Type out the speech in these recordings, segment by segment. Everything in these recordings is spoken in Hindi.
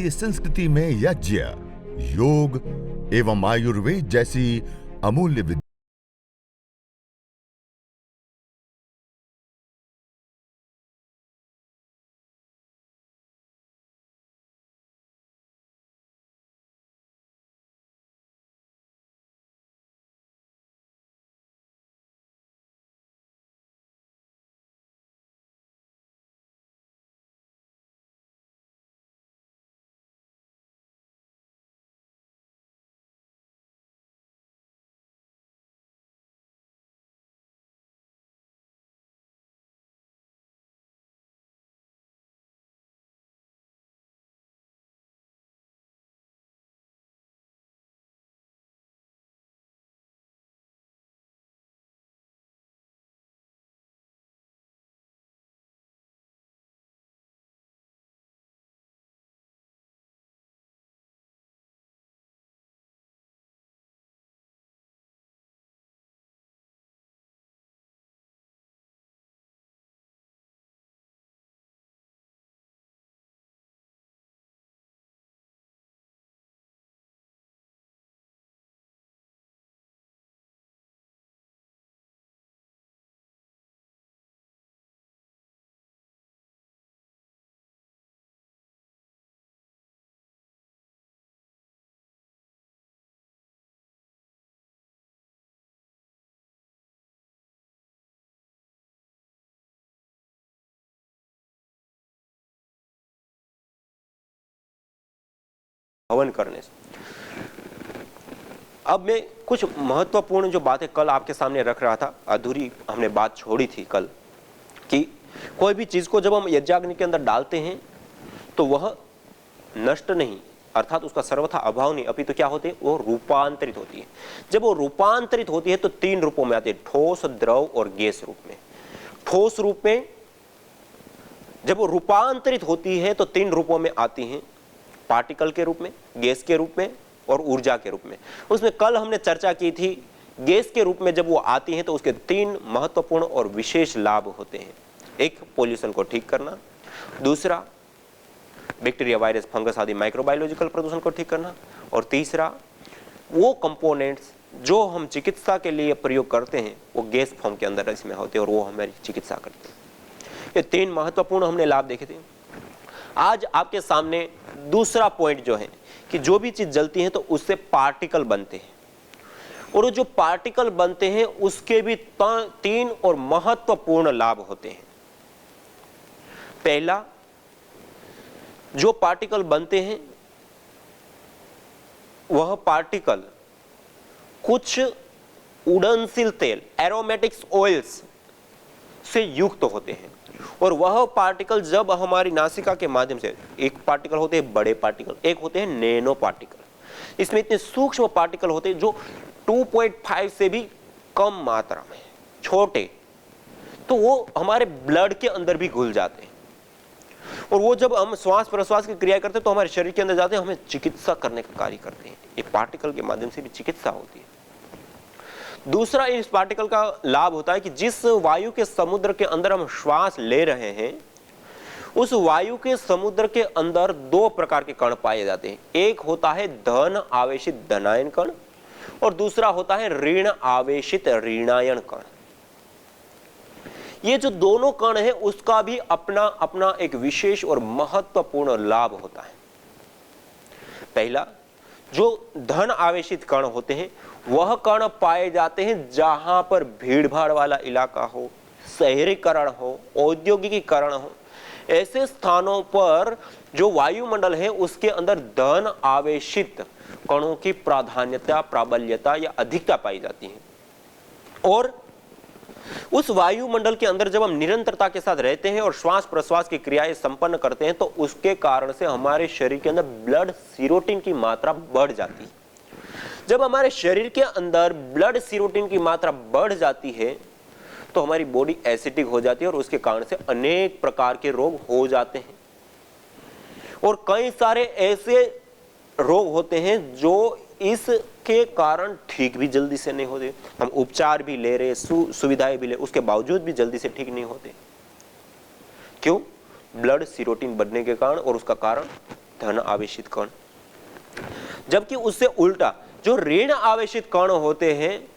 भारतीय संस्कृति में यज्ञ, योग एवं आयुर्वेद जैसी अमूल्य विद्या हवन करने से। अब मैं कुछ महत्वपूर्ण जो बातें कल आपके सामने रख रहा था, अधूरी हमने बात छोड़ी थी कल, कि कोई भी चीज को जब हम यज्ञाग्नि के अंदर डालते हैं तो वह नष्ट नहीं, अर्थात उसका सर्वथा अभाव नहीं, अपितु तो क्या होती है, वो रूपांतरित होती है। जब वो रूपांतरित होती है तो तीन रूपों में आती है, ठोस, द्रव और गैस रूप में। ठोस रूप में जब वो रूपांतरित होती है तो तीन रूपों में आती हैं, पार्टिकल के रूप में, गैस के रूप में और ऊर्जा के रूप में। उसमें कल हमने चर्चा की थी, गैस के रूप में जब वो आती हैं तो उसके तीन महत्वपूर्ण और विशेष लाभ होते हैं। एक, पोल्यूशन को ठीक करना, दूसरा बैक्टीरिया, वायरस, फंगस आदि माइक्रोबायोलॉजिकल प्रदूषण को ठीक करना, और तीसरा वो कंपोनेंट्स जो हम चिकित्सा के लिए प्रयोग करते हैं वो गैस फॉर्म के अंदर इसमें होते हैं और वो हमारी चिकित्सा करते हैं। ये तीन महत्वपूर्ण हमने लाभ देखे थे। आज आपके सामने दूसरा पॉइंट जो है कि जो भी चीज जलती है तो उससे पार्टिकल बनते हैं, और जो पार्टिकल बनते हैं उसके भी तीन और महत्वपूर्ण लाभ होते हैं। पहला, जो पार्टिकल बनते हैं वह पार्टिकल कुछ उड़नशील तेल, एरोमेटिक्स ऑयल्स से युक्त होते हैं, और वह पार्टिकल जब हमारी नासिका के माध्यम से, एक पार्टिकल होते हैं बड़े पार्टिकल, एक होते हैं नैनो पार्टिकल। इसमें इतने सूक्ष्म पार्टिकल होते हैं जो 2.5 से भी कम मात्रा में छोटे, तो वो हमारे ब्लड के अंदर भी घुल जाते हैं, और वो जब हम श्वास प्रश्वास की क्रिया करते हैं तो हमारे शरीर के अंदर जाते हैं, हमें चिकित्सा करने का कार्य करते हैं। ये पार्टिकल के माध्यम से भी चिकित्सा होती है। दूसरा, इस पार्टिकल का लाभ होता है कि जिस वायु के समुद्र के अंदर हम श्वास ले रहे हैं, उस वायु के समुद्र के अंदर दो प्रकार के कण पाए जाते हैं। एक होता है धन आवेशित धनायन कण, और दूसरा होता है ऋण आवेशित ऋणायन कण। ये जो दोनों कण है उसका भी अपना अपना एक विशेष और महत्वपूर्ण लाभ होता है। पहला, जो धन आवेशित कण होते हैं वह कण पाए जाते हैं जहां पर भीड़ भाड़ वाला इलाका हो, शहरीकरण हो, औद्योगिकीकरण हो। ऐसे स्थानों पर जो वायुमंडल है उसके अंदर धन आवेशित कणों की प्राधान्यता, प्राबल्यता या अधिकता पाई जाती है। और उस वायुमंडल के अंदर जब हम निरंतरता के साथ रहते हैं और श्वास प्रश्वास की क्रियाएं संपन्न करते हैं तो उसके कारण से हमारे शरीर के अंदर ब्लड सीरोटिन की मात्रा बढ़ जाती है। जब हमारे शरीर के अंदर ब्लड सीरोटिन की मात्रा बढ़ जाती है तो हमारी बॉडी एसिडिक हो जाती है, और उसके कारण से अनेक प्रकार के रोग हो जाते हैं। और कई सारे ऐसे रोग होते हैं जो इसके कारण ठीक भी जल्दी से नहीं होते। हम उपचार भी ले रहे, सुविधाएं भी ले, उसके बावजूद भी जल्दी से ठीक नहीं होते। क्यों? ब्लड सीरोटिन बढ़ने के कारण, और उसका कारण धन आवेशित कण। जबकि उससे उल्टा जो ऋण आवेशित कण होते हैं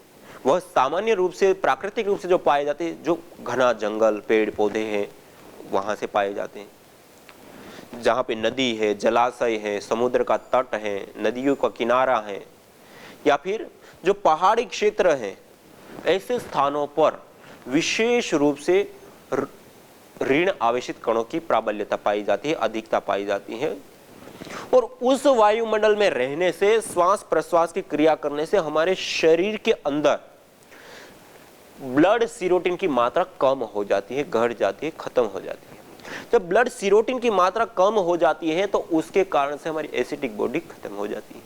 वह सामान्य रूप से, प्राकृतिक रूप से जो पाए जाते हैं, जो घना जंगल, पेड़ पौधे हैं वहां से पाए जाते हैं। जहां पे नदी है, जलाशय है, समुद्र का तट है, नदियों का किनारा है, या फिर जो पहाड़ी क्षेत्र है, ऐसे स्थानों पर विशेष रूप से ऋण आवेशित कणों की प्राबल्यता पाई जाती है, अधिकता पाई जाती है। और उस वायुमंडल में रहने से, श्वास प्रश्वास की क्रिया करने से हमारे शरीर के अंदर ब्लड सीरोटिन की मात्रा कम हो जाती है, घट जाती है, खत्म हो जाती है। जब ब्लड सीरोटिन की मात्रा कम हो जाती है तो उसके कारण से हमारी एसिडिक बॉडी खत्म हो जाती है,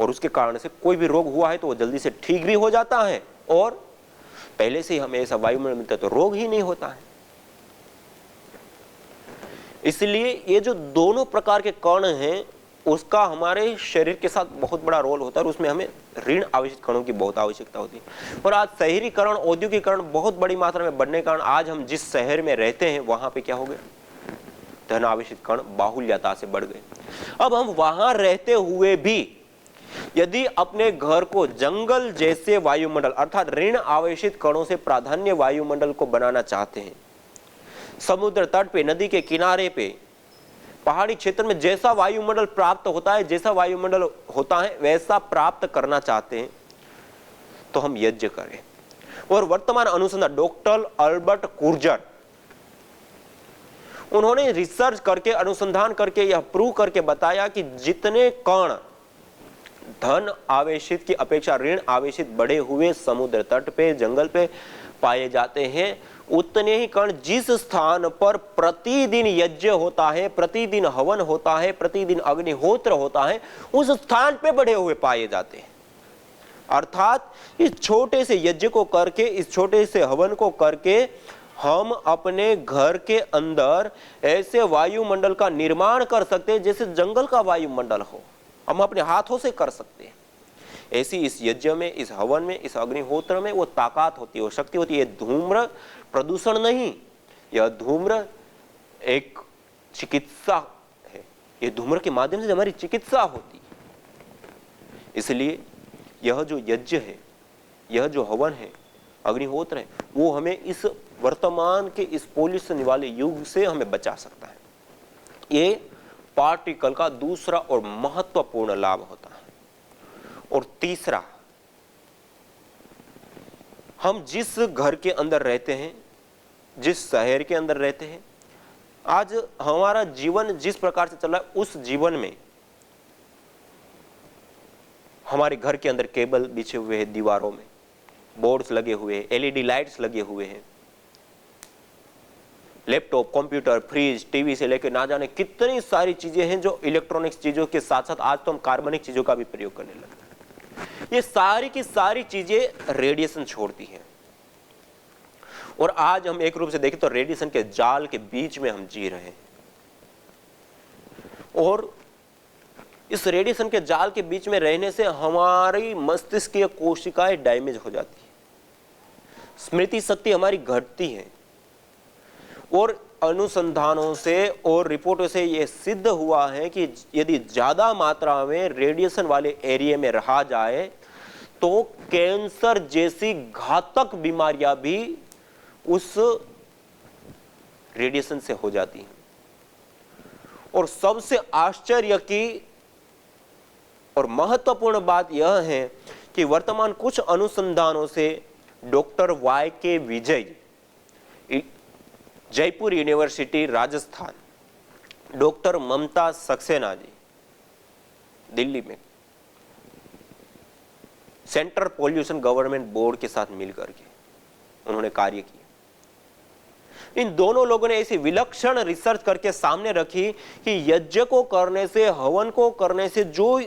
और उसके कारण से कोई भी रोग हुआ है तो वो जल्दी से ठीक भी हो जाता है, और पहले से ही हमें ऐसा वायुमंडल मिलता है तो रोग ही नहीं होता है। इसलिए ये जो दोनों प्रकार के कण हैं उसका हमारे शरीर के साथ बहुत बड़ा रोल होता है, और उसमें हमें ऋण आवेशित कणों की बहुत आवश्यकता होती है। और आज शहरीकरण, औद्योगिकरण बहुत बड़ी मात्रा में बढ़ने के कारण आज हम जिस शहर में रहते हैं वहां पे क्या हो गया, धन आवेशित कण बाहुल्यता से बढ़ गए। अब हम वहां रहते हुए भी यदि अपने घर को जंगल जैसे वायुमंडल अर्थात ऋण आवेशित कणों से प्राधान्य वायुमंडल को बनाना चाहते हैं, समुद्र तट पे, नदी के किनारे पे, पहाड़ी क्षेत्र में जैसा वायुमंडल प्राप्त होता है, जैसा वायुमंडल होता है वैसा प्राप्त करना चाहते हैं, तो हम यज्ञ करें। और वर्तमान अनुसंधान डॉक्टर अल्बर्ट कुर्जर, उन्होंने रिसर्च करके, अनुसंधान करके यह प्रूव करके बताया कि जितने कण धन आवेशित की अपेक्षा ऋण आवेशित बढ़े हुए समुद्र तट पे, जंगल पे पाए जाते हैं, उतने ही कण जिस स्थान पर प्रतिदिन यज्ञ होता है, प्रतिदिन हवन होता है, प्रतिदिन अग्निहोत्र होता है, उस स्थान पे बढ़े हुए पाए जाते हैं। अर्थात इस छोटे से यज्ञ को करके, इस छोटे से हवन को करके हम अपने घर के अंदर ऐसे वायुमंडल का निर्माण कर सकते हैं जैसे जंगल का वायुमंडल हो, हम अपने हाथों से कर सकते हैं। ऐसी इस यज्ञ में, इस हवन में, इस अग्निहोत्र में वो ताकत होती है, वो शक्ति होती है। ये धूम्र प्रदूषण नहीं, यह धूम्र एक चिकित्सा है, ये धूम्र के माध्यम से हमारी चिकित्सा होती है। इसलिए यह जो यज्ञ है, यह जो हवन है, अग्निहोत्र है, वो हमें इस वर्तमान के इस पॉल्यूशन वाले युग से हमें बचा सकता है। ये पार्टिकल का दूसरा और महत्वपूर्ण लाभ होता है। और तीसरा, हम जिस घर के अंदर रहते हैं, जिस शहर के अंदर रहते हैं, आज हमारा जीवन जिस प्रकार से चल रहा है, उस जीवन में हमारे घर के अंदर केबल बिछे हुए हैं, दीवारों में बोर्ड्स लगे हुए हैं, एलईडी लाइट्स लगे हुए हैं, लैपटॉप, कंप्यूटर, फ्रिज, टीवी से लेकर ना जाने कितनी सारी चीजें हैं जो इलेक्ट्रॉनिक्स चीजों के साथ साथ आज तो हम कार्बनिक चीजों का भी प्रयोग करने लगे। ये सारी की सारी चीजें रेडिएशन छोड़ती हैं, और आज हम एक रूप से देखें तो रेडिएशन के जाल के बीच में हम जी रहे हैं। और इस रेडिएशन के जाल के बीच में रहने से हमारी मस्तिष्कीय कोशिकाएं डैमेज हो जाती है, स्मृति शक्ति हमारी घटती है। और अनुसंधानों से और रिपोर्टों से यह सिद्ध हुआ है कि यदि ज्यादा मात्रा में रेडिएशन वाले एरिया में रहा जाए तो कैंसर जैसी घातक बीमारियां भी उस रेडिएशन से हो जाती हैं। और सबसे आश्चर्य की और महत्वपूर्ण बात यह है कि वर्तमान कुछ अनुसंधानों से डॉक्टर YK विजय, जयपुर यूनिवर्सिटी राजस्थान, डॉक्टर ममता सक्सेना जी दिल्ली में, सेंट्रल पॉल्यूशन गवर्नमेंट बोर्ड के साथ मिलकर के उन्होंने कार्य किया। इन दोनों लोगों ने ऐसी विलक्षण रिसर्च करके सामने रखी कि यज्ञ को करने से, हवन को करने से जो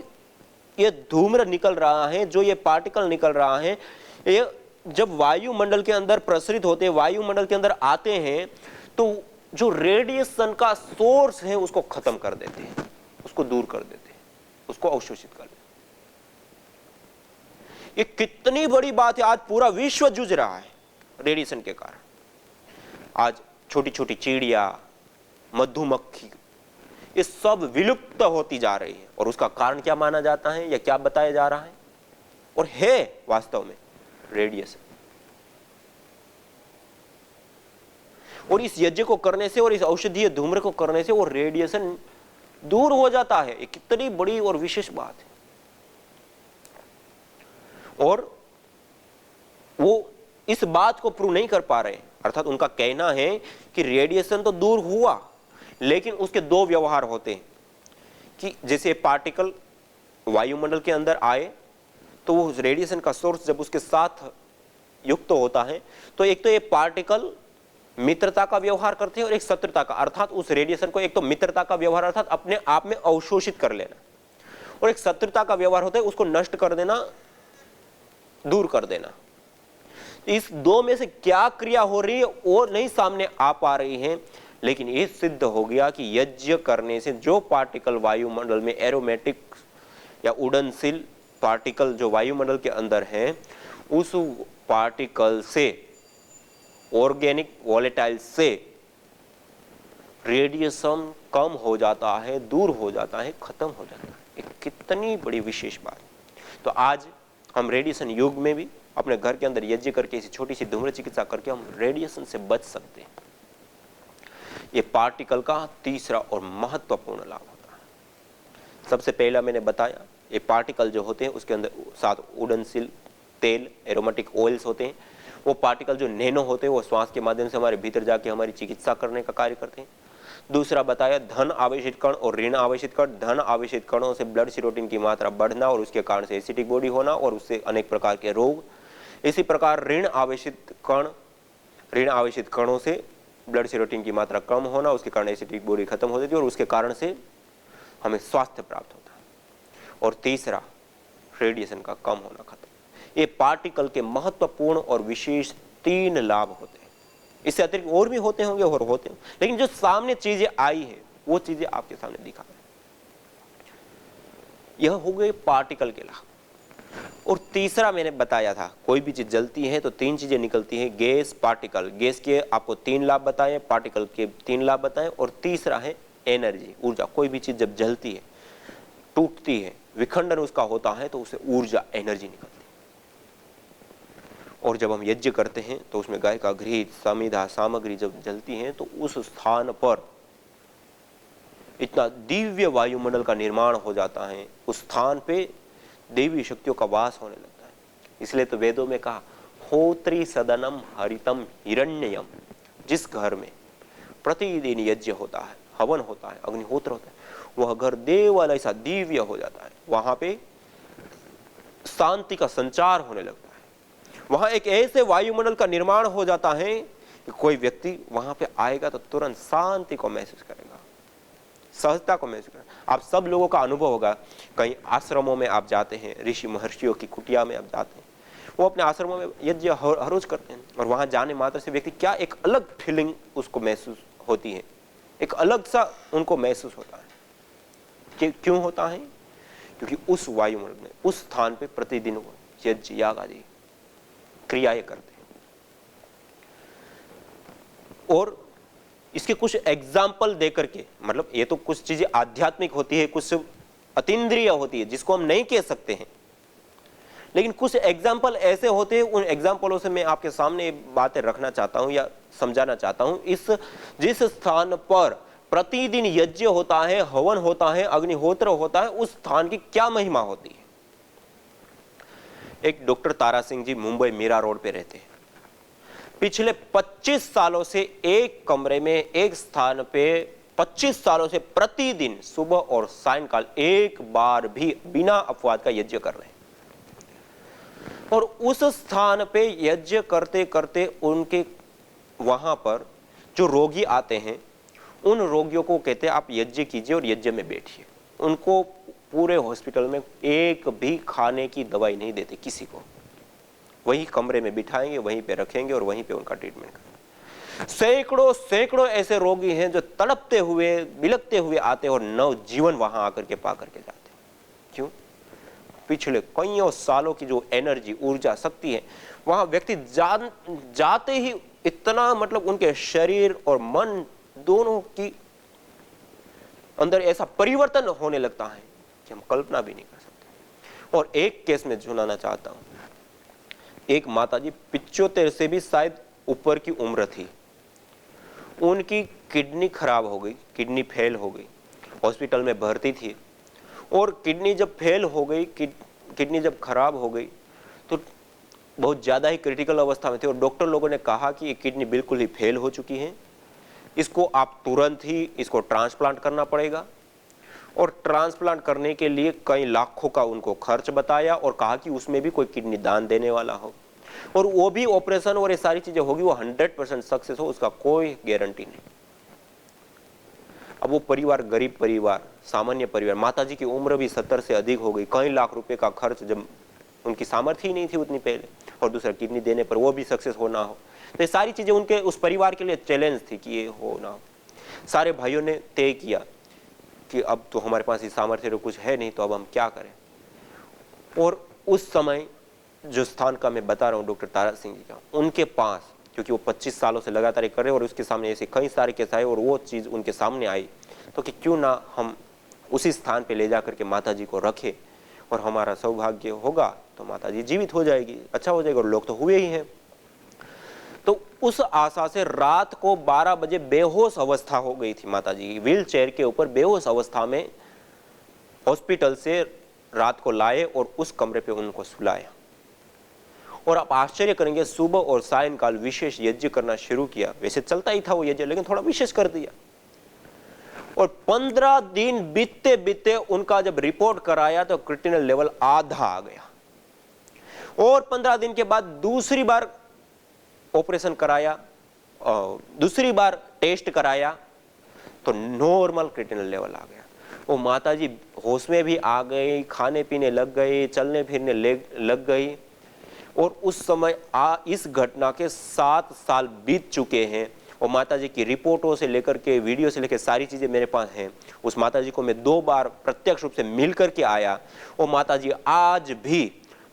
ये धूम्र निकल रहा है, जो ये पार्टिकल निकल रहा है, ये जब वायुमंडल के अंदर प्रसरित होते हैं, वायुमंडल के अंदर आते हैं, तो जो रेडिएशन का सोर्स है उसको खत्म कर देते हैं, उसको दूर कर देते हैं, उसको अवशोषित कर देते हैं। ये कितनी बड़ी बात है। आज पूरा विश्व जूझ रहा है रेडिएशन के कारण। आज छोटी छोटी चिड़िया, मधुमक्खी, ये सब विलुप्त होती जा रही है। और उसका कारण क्या माना जाता है या क्या बताया जा रहा है? और है वास्तव में रेडिएशन। और इस यज्ञ को करने से और इस औषधीय धूम्र को करने से वो रेडिएशन दूर हो जाता है। ये कितनी बड़ी और विशेष बात है। और वो इस बात को प्रूव नहीं कर पा रहे, अर्थात उनका कहना है कि रेडिएशन तो दूर हुआ, लेकिन उसके दो व्यवहार होते हैं कि जैसे पार्टिकल वायुमंडल के अंदर आए तो वो रेडिएशन का सोर्स जब उसके साथ युक्त होता है तो एक तो ये पार्टिकल मित्रता का व्यवहार करते हैं और एक शत्रुता का, अर्थात उस रेडिएशन को एक तो मित्रता का व्यवहार अर्थात अपने आप में अवशोषित कर लेना, और एक शत्रुता का व्यवहार होता है उसको नष्ट कर देना, दूर कर देना। इस दो में से क्या क्रिया हो रही है वो नहीं सामने आ पा रही है, लेकिन ये सिद्ध हो गया कि यज्ञ करने से जो पार्टिकल वायुमंडल में एरोमेटिक या उड़नशील पार्टिकल जो वायुमंडल के अंदर है, उस पार्टिकल से ऑर्गेनिक वॉलेटाइल से रेडिएशन कम हो जाता है, दूर हो जाता है, खत्म हो जाता है। एक कितनी बड़ी विशेष बात। तो आज हम रेडिएशन युग में भी अपने घर के अंदर यज्ञ करके इसी छोटी सी धूम्र चिकित्सा करके हम रेडिएशन से बच सकते हैं। ये पार्टिकल का तीसरा और महत्वपूर्ण लाभ होता है। सबसे पहला मैंने बताया, ये पार्टिकल जो होते हैं उसके अंदर साथ उड़नशील तेल एरोमेटिक ऑयल्स होते हैं। वो पार्टिकल जो नैनो होते हैं वो श्वास के माध्यम से हमारे भीतर जाके हमारी चिकित्सा करने का कार्य करते हैं। दूसरा बताया धन आवेशित कण और ऋण आवेशित कण। धन आवेशित कणों से ब्लड सीरोटिन की मात्रा बढ़ना और उसके कारण से एसिडिक बॉडी होना और उससे अनेक प्रकार के रोग। इसी प्रकार ऋण आवेशित कणों से ब्लड सीरोटिन की मात्रा कम होना, उसके कारण एसिडिक बॉडी खत्म हो जाती है और उसके कारण से हमें स्वास्थ्य प्राप्त होता है। और तीसरा रेडिएशन का कम होना खत्म। ये पार्टिकल के महत्वपूर्ण और विशेष 3 लाभ होते हैं। इससे अतिरिक्त और भी होते होंगे और होते हैं, लेकिन जो सामने चीजें आई है वो चीजें आपके सामने दिखा है। यह हो गए पार्टिकल के लाभ। और तीसरा मैंने बताया था, कोई भी चीज जलती है तो 3 चीजें निकलती हैं, गैस, पार्टिकल। गैस के आपको 3 लाभ बताए, पार्टिकल के 3 लाभ बताए, और तीसरा है एनर्जी, ऊर्जा। कोई भी चीज जब जलती है, टूटती है, विखंडन उसका होता है तो उसे ऊर्जा, एनर्जी निकलती है। और जब हम यज्ञ करते हैं तो उसमें गाय का घृत, समिधा सामग्री जब जलती है तो उस स्थान पर इतना दिव्य वायुमंडल का निर्माण हो जाता है, उस स्थान पे देवी शक्तियों का वास होने लगता है। इसलिए तो वेदों में कहा, होत्री सदनम हरितम हिरण्ययम। जिस घर में प्रतिदिन यज्ञ होता है, हवन होता है, अग्निहोत्र होता है, वह घर देवालय ऐसा दिव्य हो जाता है। वहां पे शांति का संचार होने लगता है। वहां एक ऐसे वायुमंडल का निर्माण हो जाता है कि कोई व्यक्ति वहां पे आएगा तो तुरंत शांति को महसूस करेगा, सहजता को महसूस करेगा। आप सब लोगों का अनुभव होगा, कहीं आश्रमों में आप जाते हैं, ऋषि महर्षियों की कुटिया में आप जाते हैं, वो अपने आश्रमों में यज्ञ हर रोज करते हैं, और वहां जाने मात्र से व्यक्ति क्या एक अलग फीलिंग उसको महसूस होती है, एक अलग सा उनको महसूस होता है। क्यों होता है? क्योंकि उस वायुमंडल में, उस स्थान पे प्रतिदिन यज्ञ याग आदि क्रियाएं करते हैं। और इसके कुछ एग्जाम्पल देकर के, मतलब ये तो कुछ चीजें आध्यात्मिक होती है, कुछ अतीन्द्रिय होती है जिसको हम नहीं कह सकते हैं, लेकिन कुछ एग्जाम्पल ऐसे होते हैं, उन एग्जाम्पलों से मैं आपके सामने बातें रखना चाहता हूं या समझाना चाहता हूं। जिस स्थान पर प्रतिदिन यज्ञ होता है, हवन होता है, अग्निहोत्र होता है, उस स्थान की क्या महिमा होती है। एक डॉक्टर तारा सिंह जी मुंबई मीरा रोड पे रहते हैं। पिछले 25 सालों से एक कमरे में, एक स्थान पे 25 सालों से प्रतिदिन सुबह और सायंकाल एक बार भी बिना अपवाद का यज्ञ कर रहे हैं। और उस स्थान पे यज्ञ करते करते उनके वहां पर जो रोगी आते हैं, उन रोगियों को कहते हैं आप यज्ञ कीजिए और यज्ञ में बैठिए। उनको पूरे हॉस्पिटल में एक भी खाने की दवाई नहीं देते किसी को, वही कमरे में बिठाएंगे, वहीं पे रखेंगे और वहीं पे उनका ट्रीटमेंट करेंगे। सैकड़ों ऐसे रोगी हैं जो तड़पते हुए, बिलखते हुए आते हैं और नव जीवन वहां आकर के पा करके जाते हैं। क्यों? पिछले कईयों सालों की जो एनर्जी, ऊर्जा, शक्ति है, वहां व्यक्ति जाते ही इतना, मतलब उनके शरीर और मन दोनों की अंदर ऐसा परिवर्तन होने लगता है कि हम कल्पना भी नहीं कर सकते। और एक केस में सुनाना चाहता हूं, एक माताजी 75 से भी शायद ऊपर की उम्र थी, उनकी किडनी खराब हो गई, किडनी फेल हो गई, हॉस्पिटल में भर्ती थी। और किडनी जब फेल हो गई, किडनी जब खराब हो गई तो बहुत ज़्यादा ही क्रिटिकल अवस्था में थे, और डॉक्टर लोगों ने कहा कि ये किडनी बिल्कुल ही फेल हो चुकी है, इसको आप तुरंत ही इसको ट्रांसप्लांट करना पड़ेगा। और ट्रांसप्लांट करने के लिए कई लाखों का उनको खर्च बताया और कहा कि उसमें भी कोई किडनी दान देने वाला हो, और वो भी ऑपरेशन और ये सारी चीजें होगी, वो 100% सक्सेस हो, उसका कोई गारंटी नहीं। अब वो परिवार गरीब परिवार, सामान्य परिवार, माताजी की उम्र भी 70 से अधिक हो गई, कई लाख रुपए का खर्च, जब उनकी सामर्थ्य ही नहीं थी उतनी पहले, और दूसरा किडनी देने पर वो भी सक्सेस हो ना हो, तो ये सारी चीजें उनके उस परिवार के लिए चैलेंज थी कि ये हो ना हो। सारे भाइयों ने तय किया कि अब तो हमारे पास ये सामर्थ्य तो कुछ है नहीं, तो अब हम क्या करें। और उस समय जो स्थान का मैं बता रहा हूँ डॉक्टर तारा सिंह जी का, उनके पास, क्योंकि वो 25 सालों से लगातार ये कर रहे हैं और उसके सामने ऐसे कई सारे केस आए और वो चीज़ उनके सामने आई, तो कि क्यों ना हम उसी स्थान पे ले जा करके माता जी को रखें, और हमारा सौभाग्य होगा तो माता जी जीवित हो जाएगी, अच्छा हो जाएगा, और लोग तो हुए ही हैं। तो उस आशा से रात को 12 बजे बेहोश अवस्था हो गई थी माता जी, व्हील चेयर के ऊपर बेहोश अवस्था में हॉस्पिटल से रात को लाए और उस कमरे पे उनको सुलाया। और आप आश्चर्य करेंगे, सुबह और सायंकाल विशेष यज्ञ करना शुरू किया। वैसे चलता ही था वो यज्ञ, लेकिन थोड़ा विशेष कर दिया। और 15 दिन बीतते बीतते उनका जब रिपोर्ट कराया तो क्रिटिनल लेवल आधा आ गया, और 15 दिन के बाद दूसरी बार ऑपरेशन कराया, दूसरी टेस्ट कराया तो नॉर्मल क्रिटिनल लेवल आ गया। वो माताजी होश में भी आ गई, खाने पीने लग गई, चलने फिरने लग गई। और उस समय इस घटना के 7 साल बीत चुके हैं, और माताजी की रिपोर्टों से लेकर के वीडियो से लेकर सारी चीजें मेरे पास हैं। उस माताजी को मैं 2 बार प्रत्यक्ष रूप से मिल करके आया। और माताजी आज भी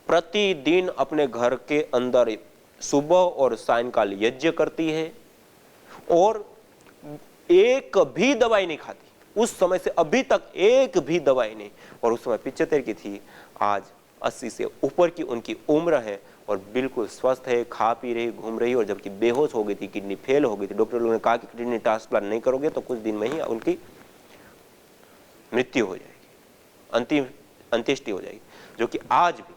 प्रतिदिन अपने घर के अंदर सुबह और सायंकाल यज्ञ करती है, और एक भी दवाई नहीं खाती। उस समय से अभी तक एक भी दवाई नहीं, और उस समय 75 की थी, आज 80 से ऊपर की उनकी उम्र है, और बिल्कुल स्वस्थ है, खा पी रही, घूम रही। और जबकि बेहोश हो गई थी, किडनी फेल हो गई थी, डॉक्टर लोगों ने कहा कि किडनी ट्रांसप्लांट नहीं करोगे तो कुछ दिन में ही उनकी मृत्यु हो जाएगी, अंत्येष्टि हो जाएगी। जो कि आज भी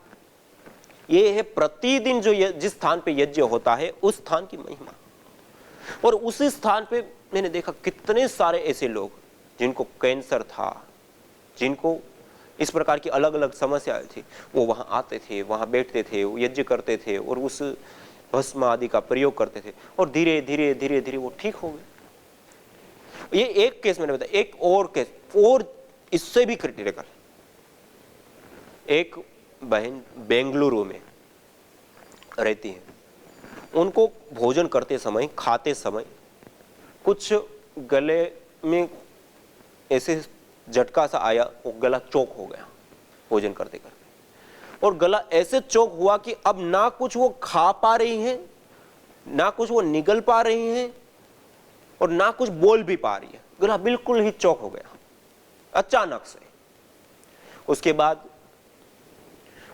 ये है प्रतिदिन जो जिस स्थान पे यज्ञ होता है उस स्थान की महिमा। और उसी स्थान पे मैंने देखा कितने सारे ऐसे लोग जिनको कैंसर था, जिनको इस प्रकार की अलग अलग समस्याएं थी, वो वहां आते थे, वहां बैठते थे, वो यज्ञ करते थे और उस भस्म आदि का प्रयोग करते थे, और धीरे धीरे धीरे धीरे वो ठीक हो गए। ये एक केस मैंने बताया। एक और केस, और इससे भी क्रिटिकल, एक बहन बेंगलुरु में रहती है, उनको भोजन करते समय, खाते समय कुछ गले में ऐसे झटका सा आया, वो गला चोक हो गया भोजन करते करते, और गला ऐसे चोक हुआ कि अब ना कुछ वो खा पा रही हैं, ना कुछ वो निगल पा रही हैं, और ना कुछ बोल भी पा रही है। गला बिल्कुल ही चोक हो गया अचानक से। उसके बाद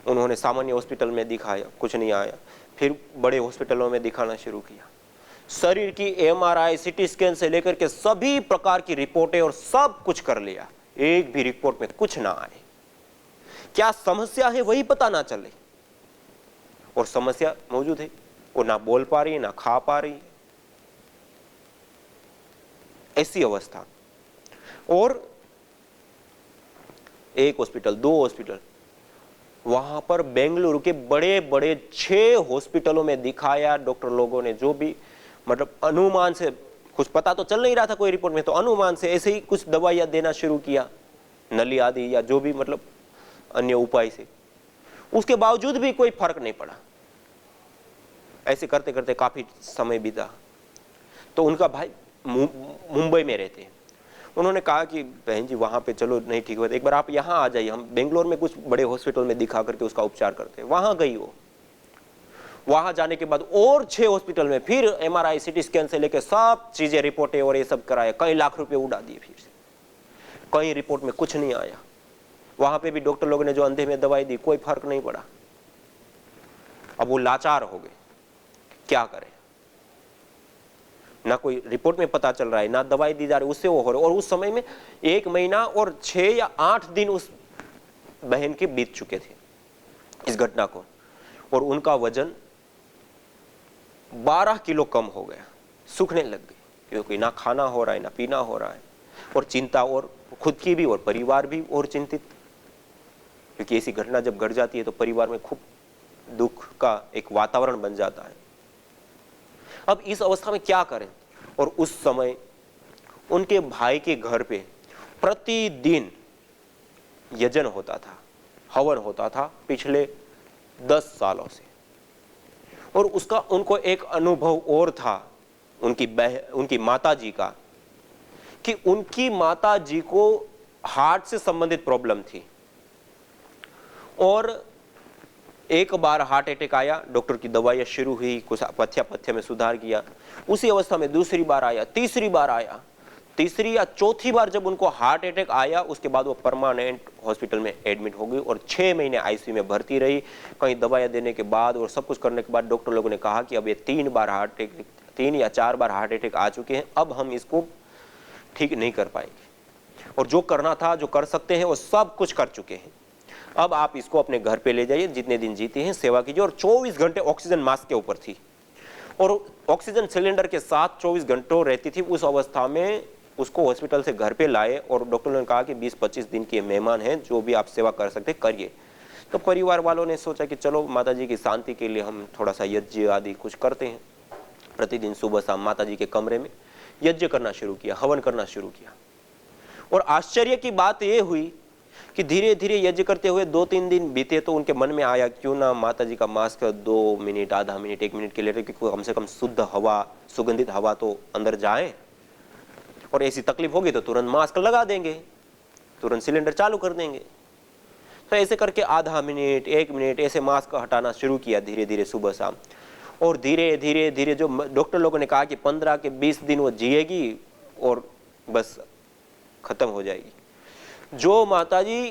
उन्होंने सामान्य हॉस्पिटल में दिखाया, कुछ नहीं आया। फिर बड़े हॉस्पिटलों में दिखाना शुरू किया। शरीर की एमआरआई, सीटी स्कैन से लेकर के सभी प्रकार की रिपोर्टें और सब कुछ कर लिया, एक भी रिपोर्ट में कुछ ना आए। क्या समस्या है वही पता ना चले, और समस्या मौजूद है। वो ना बोल पा रही है, ना खा पा रही है, ऐसी अवस्था। और एक हॉस्पिटल, 2 हॉस्पिटल, वहां पर बेंगलुरु के बड़े बड़े 6 हॉस्पिटलों में दिखाया। डॉक्टर लोगों ने जो भी मतलब अनुमान से, कुछ पता तो चल नहीं रहा था कोई रिपोर्ट में, तो अनुमान से ऐसे ही कुछ दवाइयां देना शुरू किया, नली आदि या जो भी मतलब अन्य उपाय से। उसके बावजूद भी कोई फर्क नहीं पड़ा। ऐसे करते करते काफी समय बीता। तो उनका भाई मुंबई में रहते हैं। उन्होंने कहा कि बहन जी वहां पे चलो नहीं ठीक हुआ, एक बार आप यहाँ आ जाइए, हम बेंगलोर में कुछ बड़े हॉस्पिटल में दिखा करके उसका उपचार करते हैं। वहां गई वो। वहां जाने के बाद और 6 हॉस्पिटल में फिर एमआरआई, सीटी स्कैन से लेकर सब चीजें, रिपोर्टें और ये सब कराया, कई लाख रुपए उड़ा दिए। फिर से कहीं रिपोर्ट में कुछ नहीं आया। वहां पे भी डॉक्टर लोगों ने जो अंधे में दवाई दी, कोई फर्क नहीं पड़ा। अब वो लाचार हो गए, क्या करें, ना कोई रिपोर्ट में पता चल रहा है, ना दवाई दी जा रही, उससे वो हो रहा है। और उस समय में 1 महीना और 6 या 8 दिन उस बहन के बीत चुके थे इस घटना को, और उनका वजन 12 किलो कम हो गया, सूखने लग गई, क्योंकि ना खाना हो रहा है, ना पीना हो रहा है, और चिंता, और खुद की भी और परिवार भी और चिंतित, क्योंकि ऐसी घटना जब घट जाती है तो परिवार में खूब दुख का एक वातावरण बन जाता है। अब इस अवस्था में क्या करें? और उस समय उनके भाई के घर पे प्रतिदिन यजन होता था, हवन होता था पिछले 10 सालों से, और उसका उनको एक अनुभव और था उनकी माता जी का, कि उनकी माता जी को हार्ट से संबंधित प्रॉब्लम थी, और एक बार हार्ट अटैक आया, डॉक्टर की दवाइयां शुरू हुई, कुछ पथ्य में सुधार किया, उसी अवस्था में दूसरी बार आया, तीसरी बार आया, तीसरी या चौथी बार जब उनको हार्ट अटैक आया, उसके बाद वो परमानेंट हॉस्पिटल में एडमिट हो गई और 6 महीने आईसीयू में भर्ती रही। कहीं दवाइयां देने के बाद और सब कुछ करने के बाद डॉक्टर लोगों ने कहा कि अब ये 3 या 4 बार हार्ट अटैक आ चुके हैं, अब हम इसको ठीक नहीं कर पाएंगे, और जो करना था, जो कर सकते हैं, वो सब कुछ कर चुके हैं। अब आप इसको अपने घर पे ले जाइए, जितने दिन जीते हैं सेवा कीजिए। और 24 घंटे ऑक्सीजन मास्क के ऊपर थी, और ऑक्सीजन सिलेंडर के साथ 24 घंटों रहती थी। उस अवस्था में उसको हॉस्पिटल से घर पे लाए, और डॉक्टर ने कहा कि 20-25 दिन के मेहमान हैं, जो भी आप सेवा कर सकते करिए। तो परिवार वालों ने सोचा कि चलो माता जी की शांति के लिए हम थोड़ा सा यज्ञ आदि कुछ करते हैं। प्रतिदिन सुबह शाम माता जी के कमरे में यज्ञ करना शुरू किया, हवन करना शुरू किया। और आश्चर्य की बात यह हुई कि धीरे धीरे यज्ञ करते हुए 2-3 दिन बीते, तो उनके मन में आया क्यों ना माता जी का मास्क 2 मिनट, आधा मिनट, 1 मिनट के लिए, क्योंकि कम से कम शुद्ध हवा, सुगंधित हवा तो अंदर जाए, और ऐसी तकलीफ होगी तो तुरंत मास्क लगा देंगे, तुरंत सिलेंडर चालू कर देंगे। तो ऐसे करके आधा मिनट, 1 मिनट ऐसे मास्क हटाना शुरू किया धीरे धीरे सुबह शाम। और धीरे धीरे धीरे जो डॉक्टर लोगों ने कहा कि 15 के 20 दिन वो जिएगी और बस खत्म हो जाएगी, जो माताजी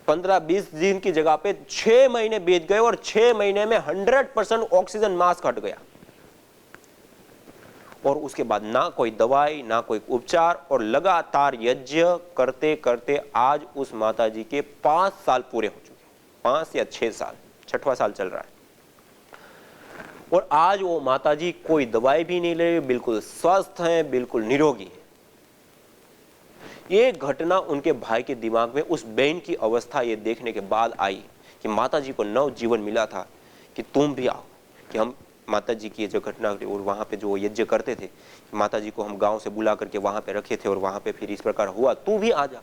15-20 दिन की जगह पे 6 महीने बीत गए, और 6 महीने में 100% ऑक्सीजन मास्क हट गया। और उसके बाद ना कोई दवाई, ना कोई उपचार, और लगातार यज्ञ करते करते आज उस माताजी के 5 साल पूरे हो चुके, 5 या 6 साल, 6वां साल चल रहा है। और आज वो माताजी कोई दवाई भी नहीं ले रही, बिल्कुल स्वस्थ हैं, बिल्कुल निरोगी हैं। ये घटना उनके भाई के दिमाग में उस बहन की अवस्था ये देखने के बाद आई कि माताजी को नव जीवन मिला था, कि तुम भी आओ, कि हम माताजी की जो घटना, और वहां पे जो यज्ञ करते थे, माताजी को हम गांव से बुला करके वहां पे रखे थे, और वहां पे फिर इस प्रकार हुआ, तू भी आ जा,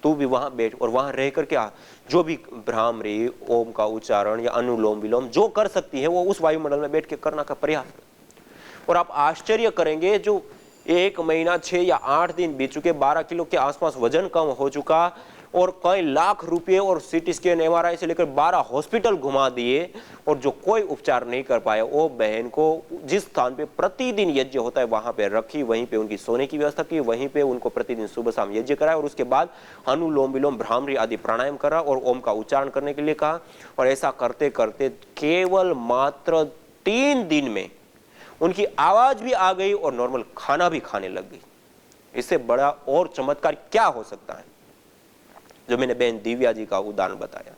तू भी वहां बैठ, और वहां रह करके आ, जो भी भ्रामरी, ओम का उच्चारण या अनुलोम विलोम जो कर सकती है वो उस वायुमंडल में बैठ के करना का प्रयास कर। और आप आश्चर्य करेंगे, जो 1 महीना 6 या 8 दिन बीत चुके, 12 किलो के आसपास वजन कम हो चुका, और कई लाख रुपए और सीटी स्कैन, एमआरआई से लेकर 12 हॉस्पिटल घुमा दिए, और जो कोई उपचार नहीं कर पाया, वो बहन को जिस स्थान पे प्रतिदिन यज्ञ होता है वहां पे रखी, वहीं पे उनकी सोने की व्यवस्था की, वहीं पे उनको प्रतिदिन सुबह शाम यज्ञ कराया, और उसके बाद अनुलोम विलोम, भ्रामरी आदि प्राणायाम करा, और ओम का उच्चारण करने के लिए कहा। और ऐसा करते करते केवल मात्र 3 दिन में उनकी आवाज भी आ गई और नॉर्मल खाना भी खाने लग गई। इससे बड़ा और चमत्कार क्या हो सकता है? जो मैंने बहन दिव्या जी का उदाहरण बताया,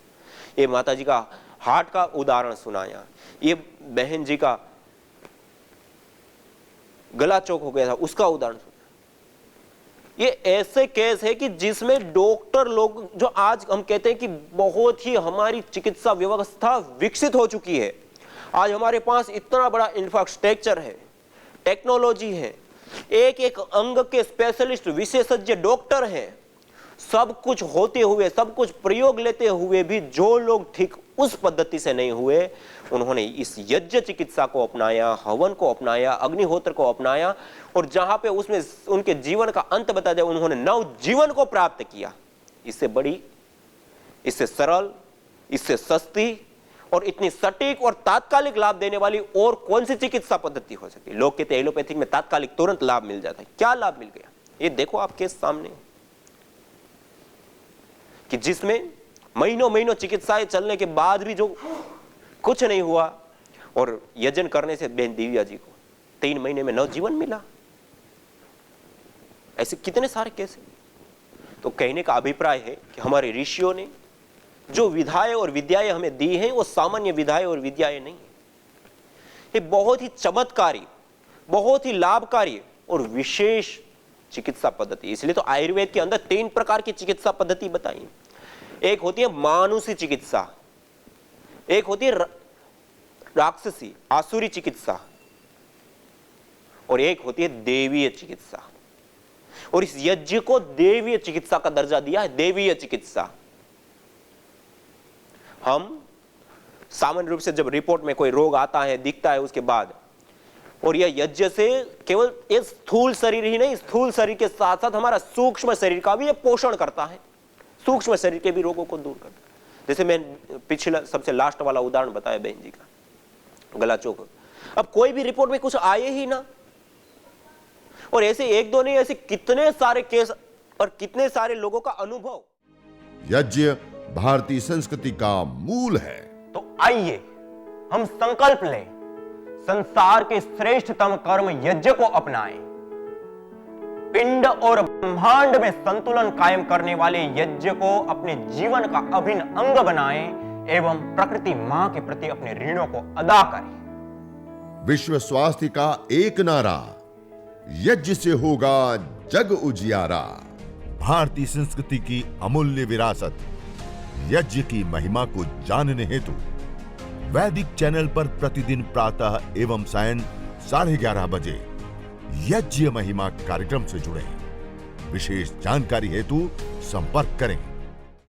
ये माता जी का हार्ट का उदाहरण सुनाया, ये बहन जी का गला चौक हो गया था उसका उदाहरण सुनाया। ये ऐसे केस है कि जिसमें डॉक्टर लोग, जो आज हम कहते हैं कि बहुत ही हमारी चिकित्सा व्यवस्था विकसित हो चुकी है, आज हमारे पास इतना बड़ा इंफ्रास्ट्रक्चर है, टेक्नोलॉजी है, एक एक अंग के स्पेशलिस्ट विशेषज्ञ डॉक्टर हैं, सब कुछ होते हुए, सब कुछ प्रयोग लेते हुए भी जो लोग ठीक उस पद्धति से नहीं हुए, उन्होंने इस यज्ञ चिकित्सा को अपनाया, हवन को अपनाया, अग्निहोत्र को अपनाया, और जहां पे उसमें उनके जीवन का अंत बता दिया, उन्होंने नव जीवन को प्राप्त किया। इससे बड़ी, इससे सरल, इससे सस्ती और इतनी सटीक और तात्कालिक लाभ देने वाली और कौन सी चिकित्सा पद्धति हो सकती है? लोग कहते हैं एलोपैथिक में तात्कालिक तुरंत लाभ मिल जाता है, क्या लाभ मिल गया? ये देखो आपके सामने, कि जिसमें महीनों महीनों चिकित्साएं चलने के बाद भी जो कुछ नहीं हुआ, और यजन करने से बहन दिव्या जी को 3 महीने में नवजीवन मिला। ऐसे कितने सारे केस हैं। तो कहने का अभिप्राय है कि हमारे ऋषियों ने जो विधाएं और विद्याएं हमें दी हैं वो सामान्य विधाएं और विद्याएं नहीं है। ये बहुत ही चमत्कारी, बहुत ही लाभकारी और विशेष चिकित्सा पद्धति। इसलिए तो आयुर्वेद के अंदर 3 प्रकार की चिकित्सा पद्धति बताई। एक होती है मानुषी चिकित्सा, एक होती है राक्षसी आसुरी चिकित्सा, और एक होती है देवीय चिकित्सा। और इस यज्ञ को देवीय चिकित्सा का दर्जा दिया है, देवीय चिकित्सा। हम सामान्य रूप से जब रिपोर्ट में कोई रोग आता है, दिखता है उसके बाद, और यह यज्ञ से केवल इस स्थूल शरीर ही नहीं, स्थूल शरीर के साथ साथ हमारा सूक्ष्म शरीर का भी यह पोषण करता है, सूक्ष्म शरीर के भी रोगों को दूर करता है। जैसे मैं पिछला सबसे लास्ट वाला उदाहरण बताया बहन जी का, गला चौक। अब कोई भी रिपोर्ट में कुछ आए ही ना, और ऐसे 1-2 नहीं, ऐसे कितने सारे केस और कितने सारे लोगों का अनुभव। यज्ञ भारतीय संस्कृति का मूल है। तो आइए हम संकल्प लें, संसार के श्रेष्ठतम कर्म यज्ञ को अपनाएं, पिंड और ब्रह्मांड में संतुलन कायम करने वाले यज्ञ को अपने जीवन का अभिन्न अंग बनाएं एवं प्रकृति मां के प्रति अपने ऋणों को अदा करें। विश्व स्वास्थ्य का एक नारा, यज्ञ से होगा जग उजियारा। भारतीय संस्कृति की अमूल्य विरासत यज्ञ की महिमा को जानने हेतु वैदिक चैनल पर प्रतिदिन प्रातः एवं सायं 11:30 बजे यज्ञ महिमा कार्यक्रम से जुड़ें। विशेष जानकारी हेतु संपर्क करें।